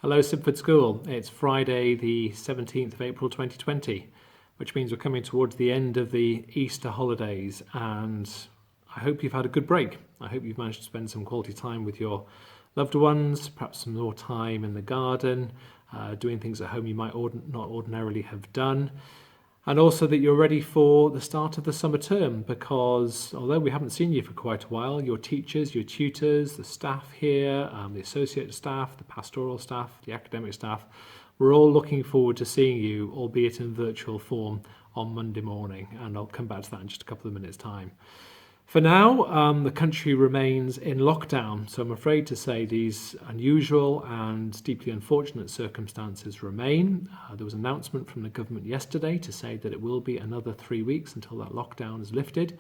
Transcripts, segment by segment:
Hello Simford School, it's Friday the 17th of April 2020, which means we're coming towards the end of the Easter holidays, and I hope you've had a good break. I hope you've managed to spend some quality time with your loved ones, perhaps some more time in the garden, doing things at home you might not ordinarily have done. And also that you're ready for the start of the summer term, because although we haven't seen you for quite a while, your teachers, your tutors, the staff here, the associate staff, the pastoral staff, the academic staff, we're all looking forward to seeing you, albeit in virtual form, on Monday morning. And I'll come back to that in just a couple of minutes' time. For now, the country remains in lockdown, so I'm afraid to say these unusual and deeply unfortunate circumstances remain. There was an announcement from the government yesterday to say that it will be another 3 weeks until that lockdown is lifted.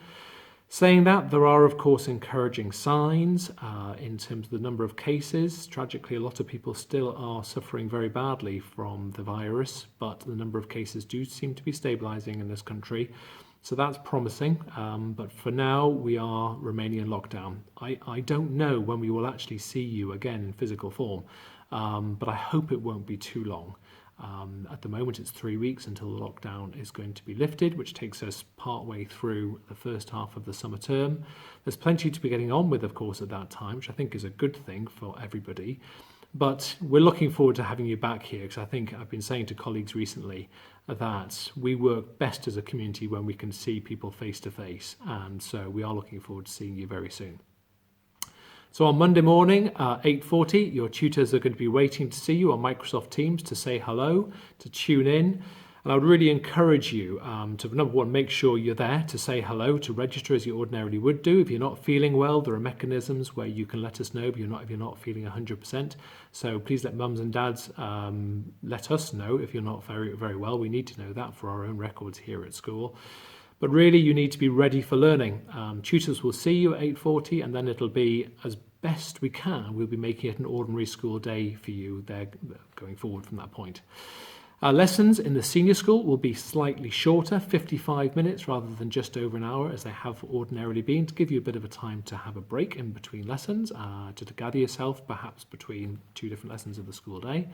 Saying that, there are of course encouraging signs in terms of the number of cases. Tragically, a lot of people still are suffering very badly from the virus, but the number of cases do seem to be stabilising in this country. So that's promising, but for now we are remaining in lockdown. I don't know when we will actually see you again in physical form, but I hope it won't be too long. At the moment it's 3 weeks until the lockdown is going to be lifted, which takes us partway through the first half of the summer term. There's plenty to be getting on with, of course, at that time, which I think is a good thing for everybody. But we're looking forward to having you back here, because I think I've been saying to colleagues recently that we work best as a community when we can see people face to face, and so we are looking forward to seeing you very soon. So on Monday morning, 8:40, your tutors are going to be waiting to see you on Microsoft Teams to say hello, to tune in. And I would really encourage you to, number one, make sure you're there to say hello, to register as you ordinarily would do. If you're not feeling well, there are mechanisms where you can let us know if you're not feeling 100%. So please let mums and dads let us know if you're not very, very well. We need to know that for our own records here at school. But really, you need to be ready for learning. Tutors will see you at 8:40, and then it'll be, as best we can, we'll be making it an ordinary school day for you there going forward from that point. Lessons in the senior school will be slightly shorter, 55 minutes rather than just over an hour as they have ordinarily been, to give you a bit of a time to have a break in between lessons, to gather yourself perhaps between two different lessons of the school day.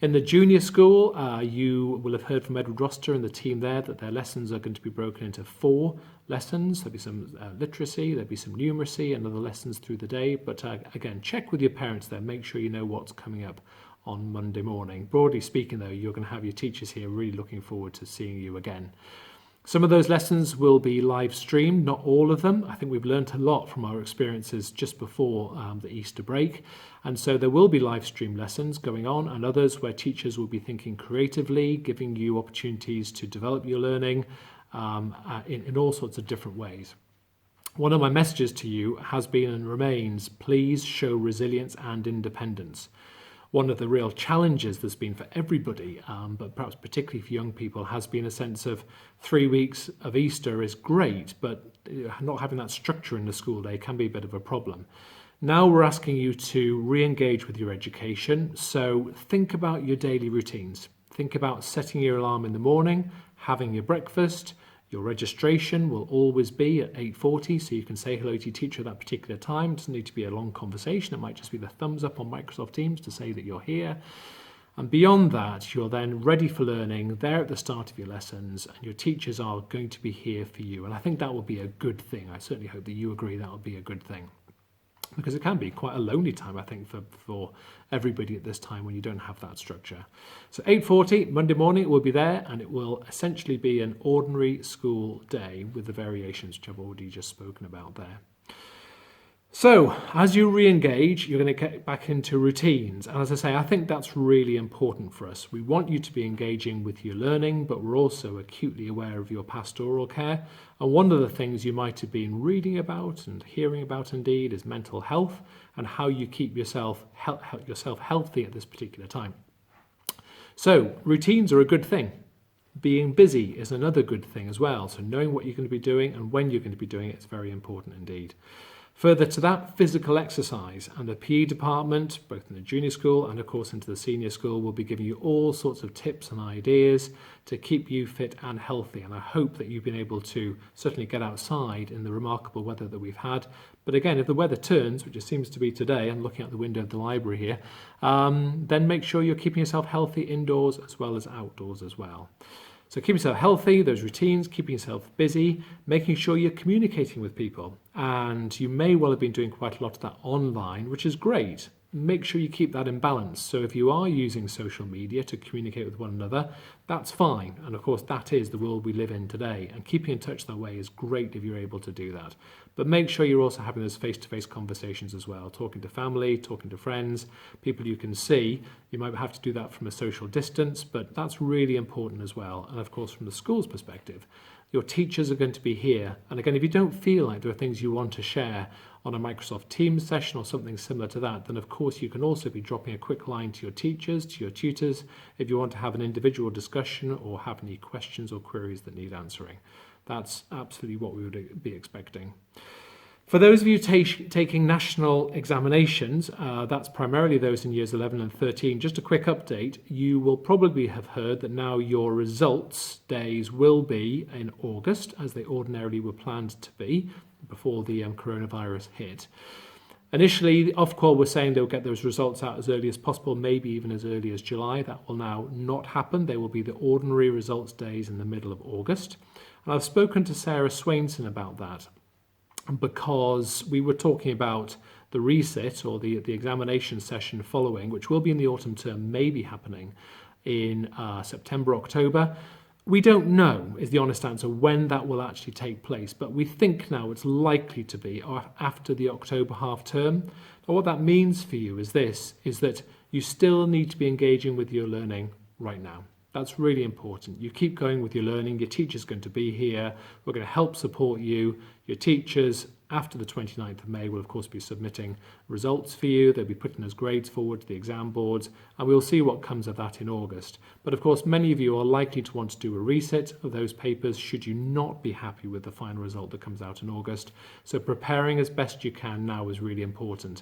In the junior school, you will have heard from Edward Roster and the team there that their lessons are going to be broken into 4 lessons. There'll be some literacy, there'll be some numeracy and other lessons through the day. But again, check with your parents there, make sure you know what's coming up on Monday morning. Broadly speaking though, you're going to have your teachers here really looking forward to seeing you again. Some of those lessons will be live streamed, not all of them. I think we've learnt a lot from our experiences just before the Easter break. And so there will be live stream lessons going on, and others where teachers will be thinking creatively, giving you opportunities to develop your learning in all sorts of different ways. One of my messages to you has been and remains, please show resilience and independence. One of the real challenges there's been for everybody, but perhaps particularly for young people, has been a sense of 3 weeks of Easter is great, but not having that structure in the school day can be a bit of a problem. Now we're asking you to re-engage with your education, so think about your daily routines. Think about setting your alarm in the morning, having your breakfast. Your registration will always be at 8:40, so you can say hello to your teacher at that particular time. It doesn't need to be a long conversation. It might just be the thumbs up on Microsoft Teams to say that you're here. And beyond that, you're then ready for learning there at the start of your lessons, and your teachers are going to be here for you. And I think that will be a good thing. I certainly hope that you agree that will be a good thing, because it can be quite a lonely time, I think, for everybody at this time when you don't have that structure. So 8:40, Monday morning, it will be there, and it will essentially be an ordinary school day with the variations which I've already just spoken about there. So as you re-engage, you're going to get back into routines. And as I say, I think that's really important for us. We want you to be engaging with your learning, but we're also acutely aware of your pastoral care. And one of the things you might have been reading about and hearing about indeed is mental health and how you keep yourself healthy at this particular time. So routines are a good thing. Being busy is another good thing as well. So knowing what you're going to be doing and when you're going to be doing it is very important indeed. Further to that, physical exercise, and the PE department, both in the junior school and of course into the senior school, will be giving you all sorts of tips and ideas to keep you fit and healthy. And I hope that you've been able to certainly get outside in the remarkable weather that we've had. But again, if the weather turns, which it seems to be today, I'm looking out the window of the library here, then make sure you're keeping yourself healthy indoors as well as outdoors as well. So keeping yourself healthy, those routines, keeping yourself busy, making sure you're communicating with people. And you may well have been doing quite a lot of that online, which is great. Make sure you keep that in balance. So if you are using social media to communicate with one another, that's fine. And of course, that is the world we live in today. And keeping in touch that way is great if you're able to do that. But make sure you're also having those face-to-face conversations as well, talking to family, talking to friends, people you can see. You might have to do that from a social distance, but that's really important as well. And of course, from the school's perspective, your teachers are going to be here. And again, if you don't feel like there are things you want to share on a Microsoft Teams session or something similar to that, then of course you can also be dropping a quick line to your teachers, to your tutors, if you want to have an individual discussion or have any questions or queries that need answering. That's absolutely what we would be expecting. For those of you taking national examinations, that's primarily those in years 11 and 13, just a quick update. You will probably have heard that now your results days will be in August, as they ordinarily were planned to be before the coronavirus hit. Initially, Ofqual were saying they'll get those results out as early as possible, maybe even as early as July. That will now not happen. They will be the ordinary results days in the middle of August. And I've spoken to Sarah Swainson about that, because we were talking about the resit or the examination session following, which will be in the autumn term, maybe happening in September, October. We don't know, is the honest answer, when that will actually take place, but we think now it's likely to be after the October half term. And what that means for you is that you still need to be engaging with your learning right now. That's really important. You keep going with your learning. Your teacher's going to be here. We're going to help support you. Your teachers, after the 29th of May, will of course be submitting results for you. They'll be putting those grades forward to the exam boards, and we'll see what comes of that in August. But of course, many of you are likely to want to do a resit of those papers should you not be happy with the final result that comes out in August. So preparing as best you can now is really important.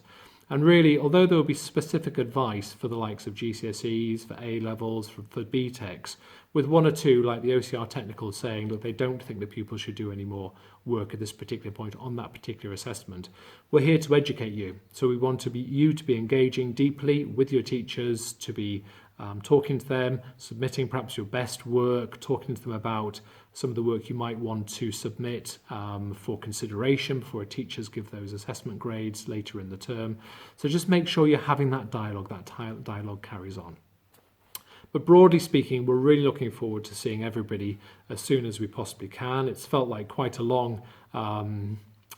And really, although there will be specific advice for the likes of GCSEs, for A-levels, for BTECs, with one or two, like the OCR technical, saying that they don't think that pupils should do any more work at this particular point on that particular assessment, we're here to educate you. So we want you to be engaging deeply with your teachers, to be talking to them, submitting perhaps your best work, talking to them about some of the work you might want to submit for consideration before teachers give those assessment grades later in the term. So just make sure you're having that dialogue carries on. But broadly speaking, we're really looking forward to seeing everybody as soon as we possibly can. It's felt like quite a long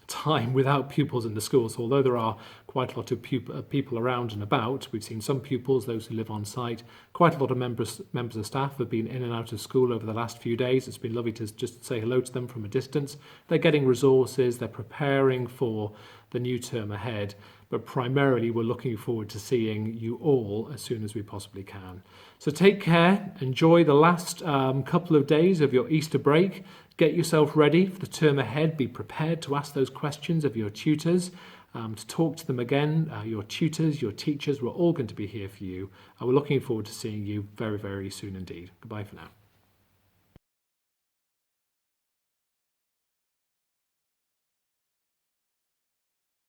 time without pupils in the school. So although there are quite a lot of people around and about, we've seen some pupils, those who live on site, quite a lot of members of staff have been in and out of school over the last few days. It's been lovely to just say hello to them from a distance. They're getting resources, they're preparing for the new term ahead, but primarily we're looking forward to seeing you all as soon as we possibly can. So take care, enjoy the last couple of days of your Easter break, get yourself ready for the term ahead, be prepared to ask those questions of your tutors, to talk to them again, your tutors, your teachers, we're all going to be here for you, and we're looking forward to seeing you very, very soon indeed. Goodbye for now.